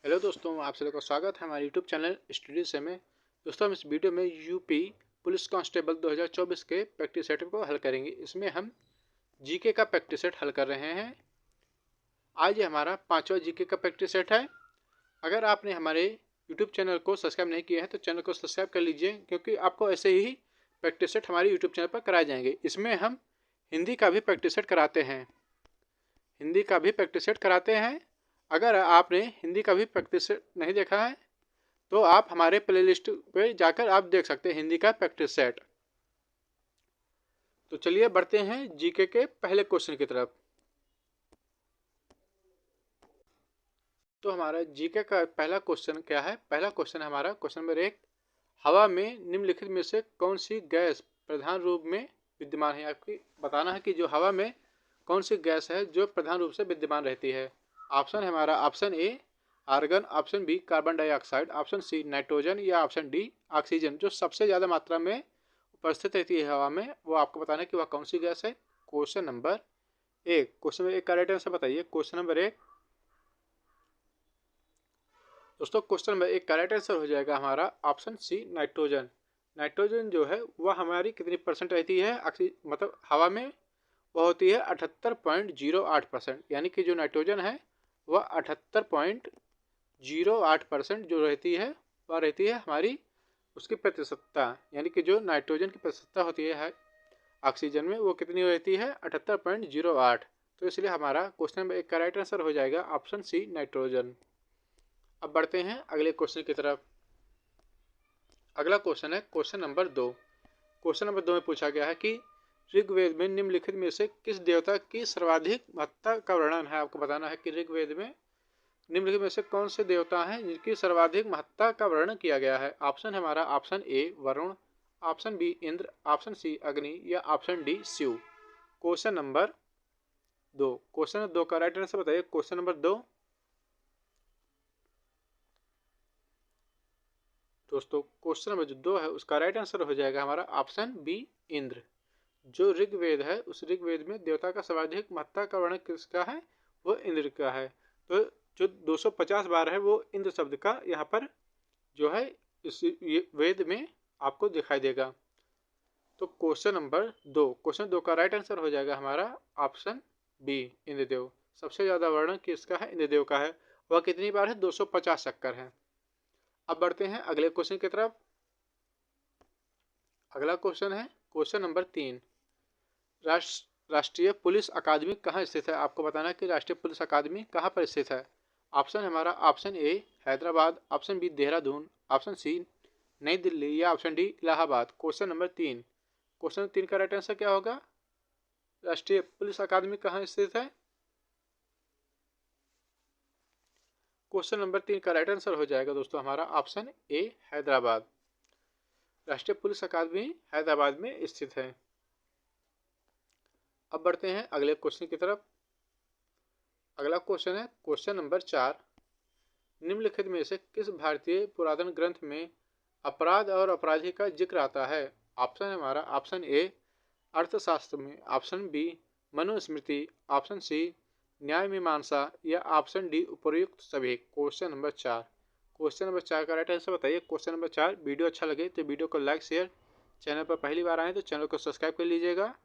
Hello दोस्तों, आप सभी का स्वागत है हमारे यूट्यूब चैनल स्टडी से में। दोस्तों, हम इस वीडियो में यूपी पुलिस कांस्टेबल 2024 के प्रैक्टिस सेट को हल करेंगे। इसमें हम जीके का प्रैक्टिस सेट हल कर रहे हैं। आज ये हमारा 5वां जीके का प्रैक्टिस सेट है। अगर आपने हमारे यूट्यूब चैनल को सब्सक्राइब नहीं किया है तो चैनल को सब्सक्राइब कर लीजिए, क्योंकि आपको ऐसे ही प्रैक्टिस सेट हमारे यूट्यूब चैनल पर कराए जाएंगे। इसमें हम हिंदी का भी प्रैक्टिस सेट कराते हैं। अगर आपने हिंदी का भी प्रैक्टिस सेट नहीं देखा है तो आप हमारे प्लेलिस्ट पे जाकर आप देख सकते हैं हिंदी का प्रैक्टिस सेट। तो चलिए बढ़ते हैं जीके के पहले क्वेश्चन की तरफ। तो हमारा जीके का पहला क्वेश्चन क्या है? पहला क्वेश्चन हमारा क्वेश्चन नंबर 1, हवा में निम्नलिखित में से कौन सी गैस प्रधान रूप में विद्यमान है? आपकी बताना है कि जो हवा में कौन सी गैस है जो प्रधान रूप से विद्यमान रहती है। ऑप्शन है हमारा option A argon, option B carbon dioxide, option C nitrogen या ऑप्शन डी ऑक्सीजन। जो सबसे ज़्यादा मात्रा में उपस्थित रहती है हवा में, वो आपको बताना है कि वह कौन सी गैस है। क्वेश्चन नंबर एक का राइट आंसर बताइए। क्वेश्चन नंबर 1 दोस्तों, क्वेश्चन नंबर 1 का राइट आंसर हो जाएगा हमारा ऑप्शन सी नाइट्रोजन। नाइट्रोजन जो है वह हमारी कितनी परसेंट रहती है मतलब हवा में? वह होती है 78.08%। यानी कि जो नाइट्रोजन है वह 78.08% जो रहती है वह रहती है हमारी उसकी प्रतिशतता। यानी कि जो नाइट्रोजन की प्रतिशतता होती है ऑक्सीजन में, वो कितनी रहती है? 78.08। तो इसलिए हमारा क्वेश्चन नंबर 1 का राइट आंसर हो जाएगा ऑप्शन सी नाइट्रोजन। अब बढ़ते हैं अगले क्वेश्चन की तरफ। अगला क्वेश्चन है क्वेश्चन नंबर 2। क्वेश्चन नंबर 2 में पूछा गया है कि ऋग्वेद में निम्नलिखित में से किस देवता की सर्वाधिक महत्ता का वर्णन है? आपको बताना है कि ऋग्वेद में निम्नलिखित में से कौन से देवता हैं जिनकी सर्वाधिक महत्ता का वर्णन किया गया है। ऑप्शन है हमारा option A Varun, option B Indra, option C Agni या option D Shiv. Question number 2, question number 2 का राइट आंसर बताइए। क्वेश्चन नंबर 2 दोस्तों, क्वेश्चन नंबर जो 2 है उसका राइट आंसर हो जाएगा हमारा ऑप्शन बी इंद्र। जो ऋग्वेद है उस ऋग्वेद में देवता का सर्वाधिक महत्ता का वर्णन किसका है? वो इंद्र का है। तो जो 250 बार है वो इंद्र शब्द का यहाँ पर जो है इस वेद में आपको दिखाई देगा। तो क्वेश्चन 2 का राइट आंसर हो जाएगा हमारा ऑप्शन बी इंद्रदेव। सबसे ज़्यादा वर्णन किसका है? इंद्रदेव का है। वह कितनी बार है? 250 चक्कर है। अब बढ़ते हैं अगले क्वेश्चन की तरफ। अगला क्वेश्चन है क्वेश्चन नंबर 3, राष्ट्रीय पुलिस अकादमी कहाँ स्थित है? आपको बताना है कि राष्ट्रीय पुलिस अकादमी कहाँ पर स्थित है। ऑप्शन हमारा option A Hyderabad, option B Dehradun, option C New Delhi या ऑप्शन डी इलाहाबाद। क्वेश्चन 3 का राइट आंसर क्या होगा? राष्ट्रीय पुलिस अकादमी कहाँ स्थित है? क्वेश्चन नंबर 3 का राइट आंसर हो जाएगा दोस्तों हमारा ऑप्शन ए हैदराबाद। राष्ट्रीय पुलिस अकादमी हैदराबाद में स्थित है। अब बढ़ते हैं अगले क्वेश्चन की तरफ। अगला क्वेश्चन है क्वेश्चन नंबर 4, निम्नलिखित में से किस भारतीय पुरातन ग्रंथ में अपराध और अपराधी का जिक्र आता है? ऑप्शन है हमारा ऑप्शन ए अर्थशास्त्र में, option B Manusmriti, option C Nyaya Mimamsa या ऑप्शन डी उपयुक्त सभी। क्वेश्चन नंबर 4 का राइट आंसर बताइए। Question number 4। वीडियो अच्छा लगे तो वीडियो को लाइक शेयर, चैनल पर पहली बार आए तो चैनल को सब्सक्राइब कर लीजिएगा।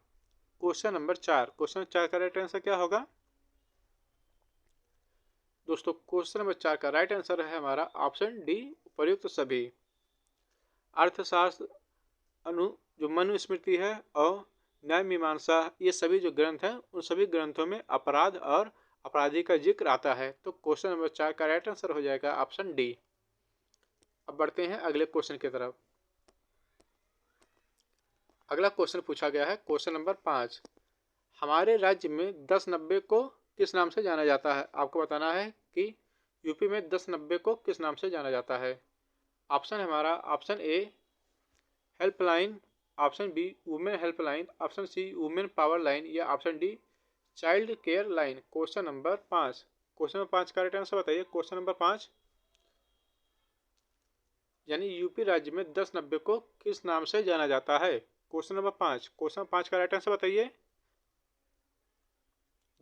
क्वेश्चन नंबर 4 का राइट आंसर क्या होगा? दोस्तों, क्वेश्चन नंबर 4 का राइट आंसर है हमारा ऑप्शन डी उपयुक्त सभी। अर्थशास्त्र, जो मनुस्मृति है और न्याय मीमांसा, ये सभी जो ग्रंथ हैं उन सभी ग्रंथों में अपराध और अपराधी का जिक्र आता है। तो क्वेश्चन नंबर 4 का राइट आंसर हो जाएगा ऑप्शन डी। अब बढ़ते हैं अगले क्वेश्चन की तरफ। अगला क्वेश्चन पूछा गया है क्वेश्चन नंबर 5, हमारे राज्य में 1090 को किस नाम से जाना जाता है? आपको बताना है कि यूपी में 1090 को किस नाम से जाना जाता है। ऑप्शन है हमारा option A helpline, option B women helpline, option C women power line या option D child care line. Question number 5 का राइट आंसर बताइए। क्वेश्चन नंबर 5 यानी यूपी राज्य में 1090 को किस नाम से जाना जाता है? क्वेश्चन 5 का राइट आंसर बताइए।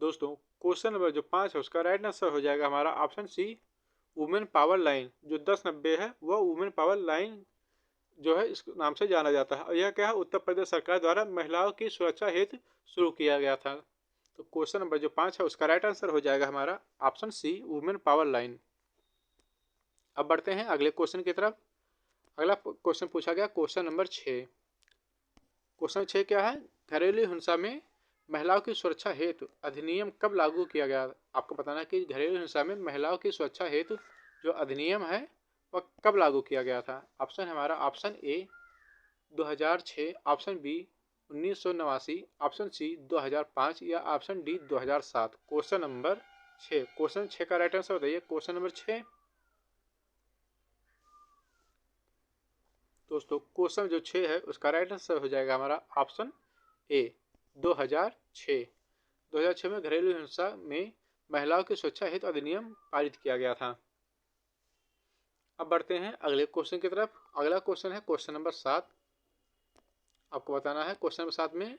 दोस्तों, क्वेश्चन नंबर जो 5 है उसका राइट आंसर हो जाएगा हमारा option C women power line जो 1090 है वह वुमेन पावर लाइन जो है इस नाम से जाना जाता है। और यह क्या है, उत्तर प्रदेश सरकार द्वारा महिलाओं की सुरक्षा हेतु शुरू किया गया था। तो क्वेश्चन नंबर जो 5 है उसका राइट आंसर हो जाएगा हमारा option C, women power line. अब बढ़ते हैं अगले क्वेश्चन की तरफ। अगला क्वेश्चन पूछा गया क्वेश्चन नंबर 6। क्वेश्चन 6 क्या है, घरेलू हिंसा में महिलाओं की सुरक्षा हेतु अधिनियम कब लागू किया गया? आपको बताना है कि घरेलू हिंसा में महिलाओं की सुरक्षा हेतु जो अधिनियम है वह कब लागू किया गया था? ऑप्शन है हमारा option A 2006, option B 1989, option C 2005 या option D 2007। Question number 6, question 6 का राइट आंसर बताइए। क्वेश्चन नंबर 6 दोस्तों, क्वेश्चन जो 6 है उसका राइट आंसर हो जाएगा हमारा ऑप्शन ए 2006। 2006 में घरेलू हिंसा में महिलाओं की सुरक्षा हेतु अधिनियम पारित किया गया था। अब बढ़ते हैं अगले क्वेश्चन की तरफ। अगला क्वेश्चन है क्वेश्चन नंबर 7। आपको बताना है क्वेश्चन नंबर 7 में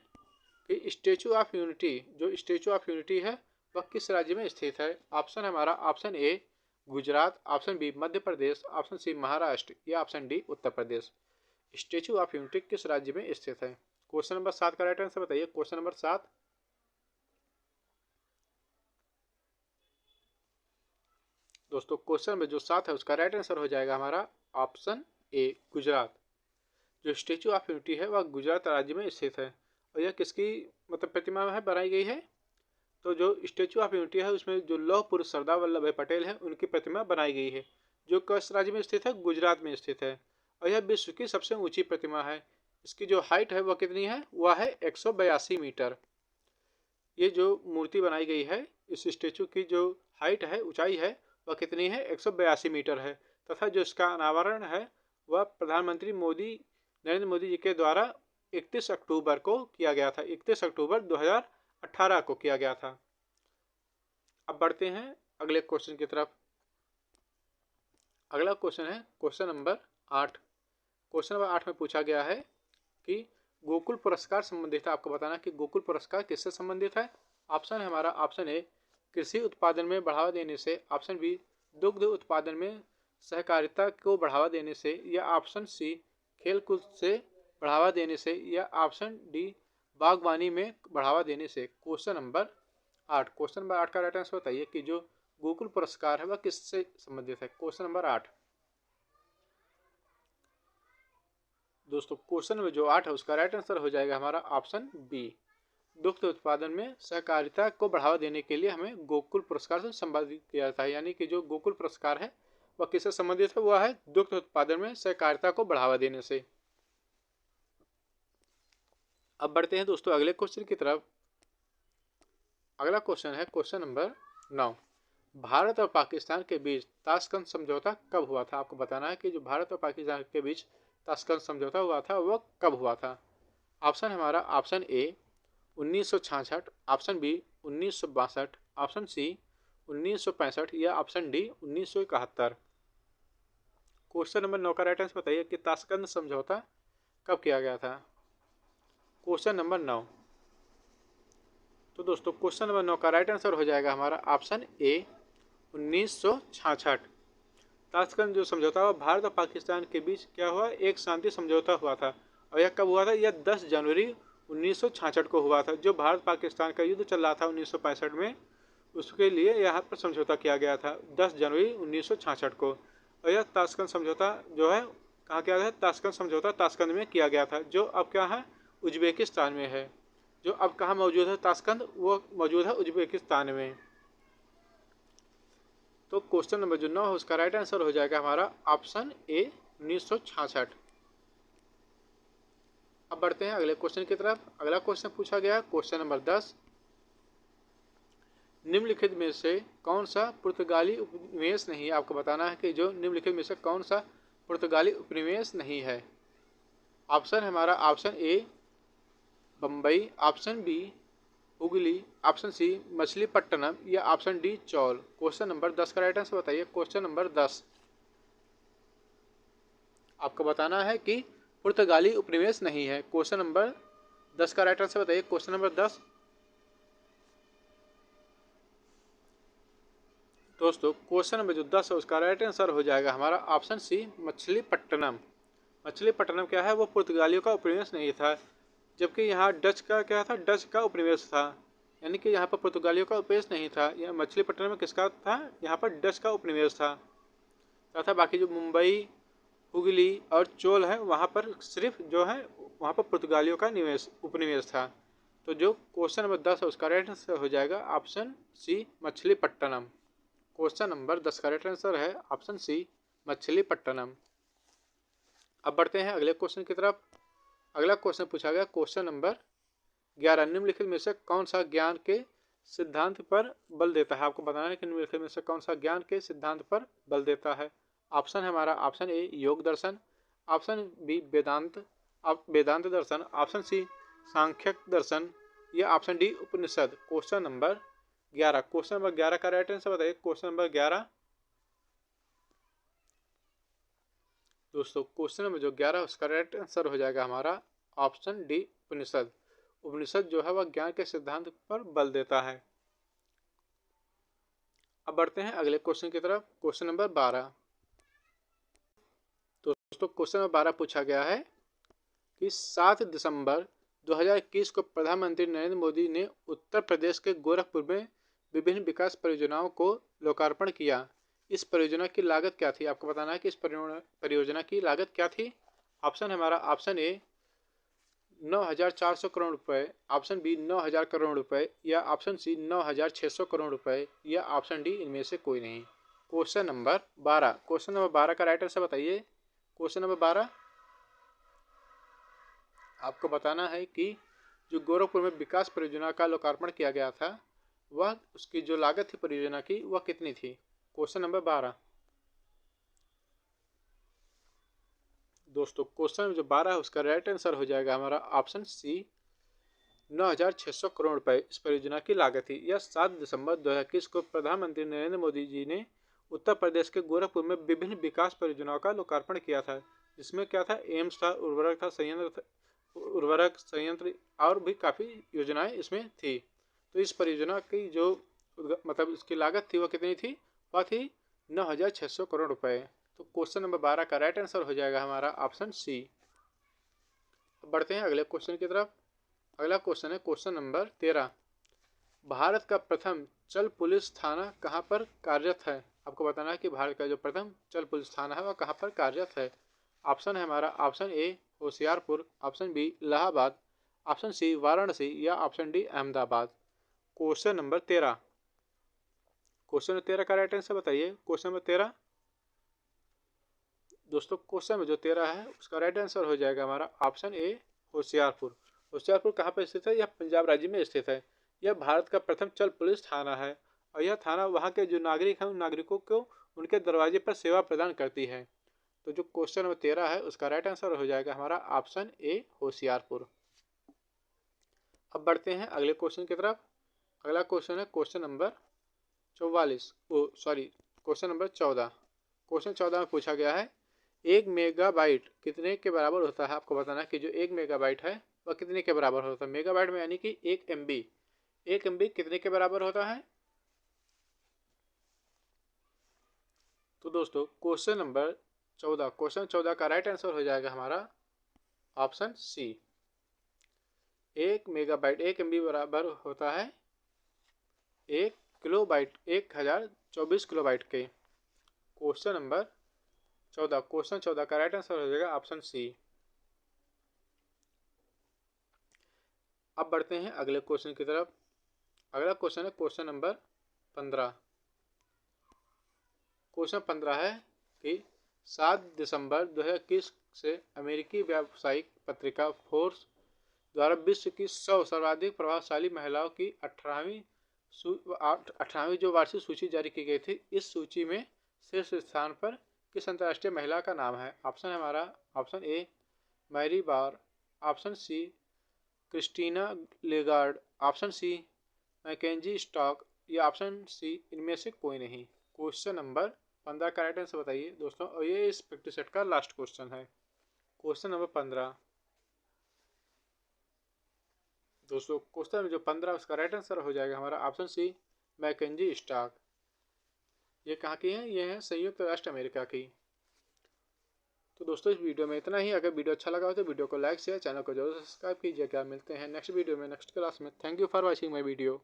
कि स्टेचू ऑफ यूनिटी, जो स्टेचू ऑफ यूनिटी है वह किस राज्य में स्थित है? ऑप्शन है हमारा option A Gujarat, option B Madhya Pradesh, option C Maharashtra या option D Uttar Pradesh. Statue of Unity किस राज्य में स्थित है? क्वेश्चन नंबर 7 का राइट आंसर बताइए। क्वेश्चन नंबर 7 दोस्तों, क्वेश्चन नंबर जो 7 है उसका राइट आंसर हो जाएगा हमारा ऑप्शन ए गुजरात। जो स्टेचू ऑफ यूनिटी है वह गुजरात राज्य में स्थित है। और यह किसकी मतलब प्रतिमा है बनाई गई है? तो जो स्टेचू ऑफ यूनिटी है उसमें जो लौह पुरुष सरदार वल्लभ भाई पटेल है उनकी प्रतिमा बनाई गई है, जो किस राज्य में स्थित है? गुजरात में स्थित है। और यह विश्व की सबसे ऊंची प्रतिमा है। इसकी जो हाइट है वह कितनी है? वह है 182 मीटर। ये जो मूर्ति बनाई गई है, इस स्टेचू की जो हाइट है, ऊंचाई है, वह कितनी है? 182 मीटर है। तथा जो इसका अनावरण है वह प्रधानमंत्री नरेंद्र मोदी जी के द्वारा 31 अक्टूबर को किया गया था। 31 अक्टूबर 2018 को किया गया था। अब बढ़ते हैं अगले क्वेश्चन की तरफ। अगला क्वेश्चन है क्वेश्चन नंबर 8। क्वेश्चन नंबर 8 में पूछा गया है कि गोकुल पुरस्कार संबंधित है। आपको बताना कि गोकुल पुरस्कार किससे संबंधित है? ऑप्शन है हमारा ऑप्शन ए कृषि उत्पादन में बढ़ावा देने से, ऑप्शन बी दुग्ध उत्पादन में सहकारिता को बढ़ावा देने से, या ऑप्शन सी खेलकूद से बढ़ावा देने से, या ऑप्शन डी बागवानी में बढ़ावा देने से। क्वेश्चन नंबर 8, क्वेश्चन नंबर 8 का राइट आंसर बताइए कि जो गोकुल पुरस्कार है वह किससे संबंधित है? क्वेश्चन नंबर 8 दोस्तों, क्वेश्चन नंबर जो 8 है उसका राइट आंसर हो जाएगा हमारा ऑप्शन बी। दुग्ध उत्पादन में सहकारिता को बढ़ावा देने के लिए हमें गोकुल पुरस्कार से संबंधित किया जाता है। यानी कि जो गोकुल पुरस्कार है वह किससे संबंधित है? वह है दुग्ध उत्पादन में सहकारिता को बढ़ावा देने से। अब बढ़ते हैं दोस्तों अगले क्वेश्चन की तरफ। अगला क्वेश्चन है क्वेश्चन नंबर 9। भारत और पाकिस्तान के बीच ताशकंद समझौता कब हुआ था? आपको बताना है कि जो भारत और पाकिस्तान के बीच ताशकंद समझौता हुआ था वह कब हुआ था? ऑप्शन हमारा option A 1966, option B 1962, option C 1965 या ऑप्शन डी 1971। क्वेश्चन नंबर 9 का राइट आंसर बताइए कि ताशकंद समझौता कब किया गया था? क्वेश्चन नंबर 9 तो दोस्तों क्वेश्चन नंबर 9 का राइट आंसर हो जाएगा हमारा ऑप्शन ए 1966। ताशकंद जो समझौता हुआ भारत और पाकिस्तान के बीच क्या हुआ? एक शांति समझौता हुआ था। और यह कब हुआ था? यह 10 जनवरी 1966 को हुआ था। जो भारत पाकिस्तान का युद्ध चल रहा था 1965 में, उसके लिए यहाँ पर समझौता किया गया था 10 जनवरी 1966 को। और यह ताशकंद समझौता जो है कहाँ किया गया? ताशकंद समझौता ताशकंद में किया गया था, जो अब क्या है? उज्बेकिस्तान में है। जो अब कहाँ मौजूद है ताशकंद? वो मौजूद है उज्बेकिस्तान में। तो क्वेश्चन नंबर जो 9 है उसका राइट आंसर हो जाएगा हमारा ऑप्शन ए 1966। अब बढ़ते हैं अगले क्वेश्चन की तरफ। अगला क्वेश्चन पूछा गया क्वेश्चन नंबर 10। निम्नलिखित में से कौन सा पुर्तगाली उपनिवेश नहीं है? आपको बताना है कि जो निम्नलिखित में से कौन सा पुर्तगाली उपनिवेश नहीं है। ऑप्शन है हमारा option A Bombay, option B Hugli, option C Machilipatnam या option D Chaul. Question number 10 का राइट आंसर बताइए। क्वेश्चन नंबर 10 आपको बताना है कि पुर्तगाली उपनिवेश नहीं है। क्वेश्चन नंबर 10 का राइट आंसर बताइए। क्वेश्चन नंबर 10 दोस्तों क्वेश्चन नंबर जो 10 है उसका राइट आंसर हो जाएगा हमारा ऑप्शन सी, मछलीपट्टनम। मछलीपट्टनम क्या है, वो पुर्तगालियों का उपनिवेश नहीं था, जबकि यहाँ डच का क्या था, डच का उपनिवेश था। यानी कि यहाँ पर पुर्तगालियों का उपनिवेश नहीं था। यह मछलीपट्टनम में किसका था, यहाँ पर डच का उपनिवेश था। तथा बाकी जो मुंबई, हुगली और चोल है वहाँ पर सिर्फ जो है वहाँ पर पुर्तगालियों का निवेश उपनिवेश था। तो जो क्वेश्चन नंबर 10 है उसका राइट आंसर हो जाएगा option C, Machilipatnam. Question number 10 का राइट आंसर है ऑप्शन सी, मछलीपट्टनम। अब बढ़ते हैं अगले क्वेश्चन की तरफ। अगला क्वेश्चन पूछा गया क्वेश्चन नंबर 11, निम्नलिखित में से कौन सा ज्ञान के सिद्धांत पर बल देता है। आपको बताना है कि निम्नलिखित में से कौन सा ज्ञान के सिद्धांत पर बल देता है। ऑप्शन है हमारा ऑप्शन ए योग दर्शन, ऑप्शन बी वेदांत, वेदांत दर्शन, ऑप्शन सी सांख्यक दर्शन, या ऑप्शन डी उपनिषद। क्वेश्चन नंबर 11, क्वेश्चन नंबर 11 का राइट आंसर बताइए। क्वेश्चन नंबर 11 दोस्तों, क्वेश्चन नंबर जो 11 उसका राइट आंसर हो जाएगा हमारा ऑप्शन डी, उपनिषद। उपनिषद जो है वह ज्ञान के सिद्धांत पर बल देता है। अब बढ़ते हैं अगले क्वेश्चन की तरफ। क्वेश्चन नंबर 12 दोस्तों, क्वेश्चन नंबर 12 पूछा गया है कि 7 दिसंबर 2021 को प्रधानमंत्री नरेंद्र मोदी ने उत्तर प्रदेश के गोरखपुर में विभिन्न विकास परियोजनाओं को लोकार्पण किया। इस परियोजना की लागत क्या थी। आपको बताना है कि इस परियोजना की लागत क्या थी। ऑप्शन है हमारा ऑप्शन ए 9,400 करोड़ रुपए, ऑप्शन बी 9,000 करोड़ रुपए, या ऑप्शन सी 9,600 करोड़ रुपए, या ऑप्शन डी इनमें से कोई नहीं। क्वेश्चन नंबर 12, क्वेश्चन नंबर 12 का राइट आंसर बताइए। क्वेश्चन नंबर 12 आपको बताना है कि जो गोरखपुर में विकास परियोजना का लोकार्पण किया गया था वह उसकी जो लागत थी परियोजना की वह कितनी थी। क्वेश्चन नंबर 12 दोस्तों, क्वेश्चन जो 12 है उसका राइट आंसर हो जाएगा हमारा ऑप्शन सी, 9,600 करोड़ रुपए इस परियोजना की लागत थी। यह 7 दिसंबर 2021 को प्रधानमंत्री नरेंद्र मोदी जी ने उत्तर प्रदेश के गोरखपुर में विभिन्न विकास परियोजनाओं का लोकार्पण किया था, जिसमें क्या था, एम्स था, उर्वरक संयंत्र और भी काफ़ी योजनाएं इसमें थी। तो इस परियोजना की जो मतलब इसकी लागत थी वह कितनी थी, वह थी 9,600 करोड़ रुपए। तो क्वेश्चन नंबर 12 का राइट आंसर हो जाएगा हमारा ऑप्शन सी। अब बढ़ते हैं अगले क्वेश्चन की तरफ। अगला क्वेश्चन है क्वेश्चन नंबर 13, भारत का प्रथम चल पुलिस थाना कहाँ पर कार्यरत है। आपको बताना है कि भारत का जो प्रथम चल पुलिस थाना है वह कहाँ पर कार्यरत है। ऑप्शन है हमारा option A Hoshiarpur, option B Allahabad, option C Varanasi, या option D Ahmedabad. Question number 13, question number 13 का राइट आंसर बताइए। क्वेश्चन नंबर 13 दोस्तों, क्वेश्चन में जो 13 है उसका राइट आंसर हो जाएगा हमारा ऑप्शन ए होशियारपुर। होशियारपुर कहाँ पर स्थित है, यह पंजाब राज्य में स्थित है। यह भारत का प्रथम चल पुलिस थाना है और यह थाना वहाँ के जो नागरिक हैं उन नागरिकों को उनके दरवाजे पर सेवा प्रदान करती है। तो जो क्वेश्चन नंबर 13 है उसका राइट आंसर हो जाएगा हमारा ऑप्शन ए होशियारपुर। अब बढ़ते हैं अगले क्वेश्चन की तरफ। अगला क्वेश्चन है question number 44, question number 14। Question 14 में पूछा गया है 1 मेगाबाइट कितने के बराबर होता है। आपको बताना है कि जो 1 मेगाबाइट है वह कितने के बराबर होता है। मेगाबाइट में यानी कि 1 MB, 1 MB कितने के बराबर होता है। तो दोस्तों क्वेश्चन नंबर 14, क्वेश्चन 14 का राइट आंसर हो जाएगा हमारा ऑप्शन सी। 1 मेगाबाइट 1 MB बराबर होता है 1 किलोबाइट, 1024 किलोबाइट के। क्वेश्चन नंबर 14, क्वेश्चन 14 का राइट आंसर हो जाएगा ऑप्शन सी। अब बढ़ते हैं अगले क्वेश्चन की तरफ। अगला क्वेश्चन है क्वेश्चन नंबर 15। क्वेश्चन 15 है कि 7 दिसंबर 2021 से अमेरिकी व्यावसायिक पत्रिका फोर्ब्स द्वारा विश्व की 100 सर्वाधिक प्रभावशाली महिलाओं की 18वीं जो वार्षिक सूची जारी की गई थी, इस सूची में शीर्ष स्थान पर किस अंतर्राष्ट्रीय महिला का नाम है। ऑप्शन है हमारा option A Mary Barra, option C Christina Lagarde, option C MacKenzie स्टॉक, या ऑप्शन सी इनमें से कोई नहीं। क्वेश्चन नंबर 15 का राइट आंसर बताइए दोस्तों, और ये इस प्रैक्टिस सेट का लास्ट क्वेश्चन है। क्वेश्चन नंबर 15 दोस्तों, क्वेश्चन जो 15 उसका राइट आंसर हो जाएगा हमारा ऑप्शन सी मैकेंजी स्टॉक। ये कहाँ की हैं? ये हैं संयुक्त राष्ट्र अमेरिका की। तो दोस्तों इस वीडियो में इतना ही। अगर वीडियो अच्छा लगा हो तो वीडियो को लाइक शेयर, चैनल को जरूर सब्सक्राइब कीजिएगा। मिलते हैं नेक्स्ट वीडियो में, नेक्स्ट क्लास में। Thank you for watching my video.